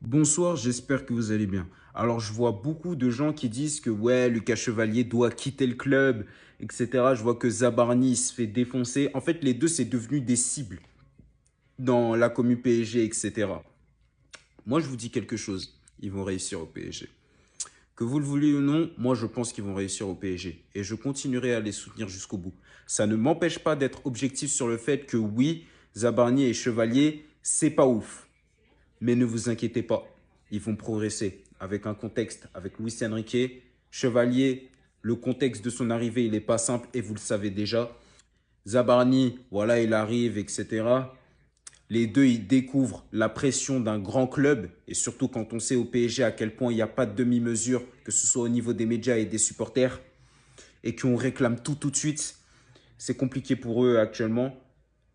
Bonsoir, j'espère que vous allez bien. Alors, je vois beaucoup de gens qui disent que ouais, Lucas Chevalier doit quitter le club, etc. Je vois que Zabarni se fait défoncer. En fait, les deux, c'est devenu des cibles dans la commu PSG, etc. Moi, je vous dis quelque chose. Ils vont réussir au PSG. Que vous le vouliez ou non, moi, je pense qu'ils vont réussir au PSG. Et je continuerai à les soutenir jusqu'au bout. Ça ne m'empêche pas d'être objectif sur le fait que oui, Zabarni et Chevalier, c'est pas ouf. Mais ne vous inquiétez pas, ils vont progresser avec un contexte, avec Luis Enrique. Chevalier, le contexte de son arrivée, il n'est pas simple et vous le savez déjà. Zabarni, voilà, il arrive, etc. Les deux, ils découvrent la pression d'un grand club et surtout quand on sait au PSG à quel point il n'y a pas de demi-mesure, que ce soit au niveau des médias et des supporters, et qu'on réclame tout de suite. C'est compliqué pour eux actuellement,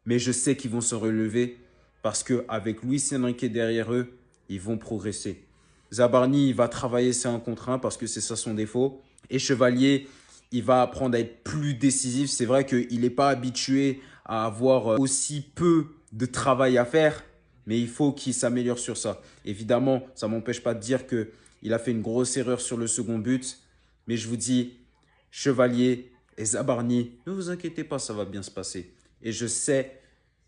mais je sais qu'ils vont se relever parce qu'avec Luis Enrique derrière eux, ils vont progresser. Zabarni, il va travailler ses 1 contre 1 parce que c'est ça son défaut. Et Chevalier, il va apprendre à être plus décisif. C'est vrai qu'il n'est pas habitué à avoir aussi peu de travail à faire, mais il faut qu'il s'améliore sur ça. Évidemment, ça ne m'empêche pas de dire qu'il a fait une grosse erreur sur le second but, mais je vous dis, Chevalier et Zabarni, ne vous inquiétez pas, ça va bien se passer. Et je sais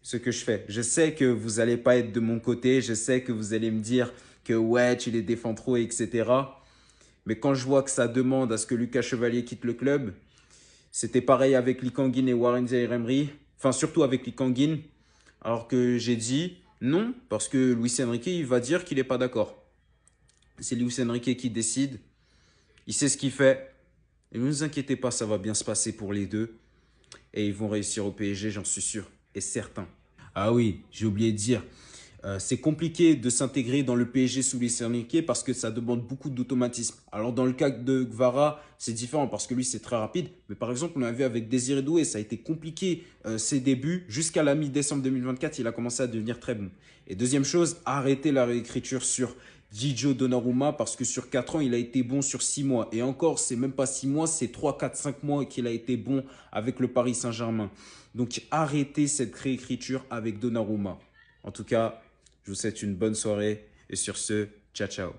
ce que je fais. Je sais que vous n'allez pas être de mon côté. Je sais que vous allez me dire que ouais, tu les défends trop, etc. Mais quand je vois que ça demande à ce que Lucas Chevalier quitte le club, c'était pareil avec Lee Kangin et Warren Zaïre-Emery. Enfin, surtout avec Lee Kangin. Alors que j'ai dit non, parce que Luis Enrique, il va dire qu'il n'est pas d'accord. C'est Luis Enrique qui décide. Il sait ce qu'il fait. Et ne vous inquiétez pas, ça va bien se passer pour les deux. Et ils vont réussir au PSG, j'en suis sûr et certain. Ah oui, j'ai oublié de dire, c'est compliqué de s'intégrer dans le PSG sous les Enrique parce que ça demande beaucoup d'automatisme. Alors dans le cas de Gvara, c'est différent parce que lui c'est très rapide. Mais par exemple, on a vu avec Désiré Doué, ça a été compliqué ses débuts. Jusqu'à la mi-décembre 2024, il a commencé à devenir très bon. Et deuxième chose, arrêtez la réécriture sur Gigio Donnarumma parce que sur 4 ans, il a été bon sur 6 mois. Et encore, c'est même pas 6 mois, c'est 3, 4, 5 mois qu'il a été bon avec le Paris Saint-Germain. Donc arrêtez cette réécriture avec Donnarumma. En tout cas, je vous souhaite une bonne soirée et sur ce, ciao ciao.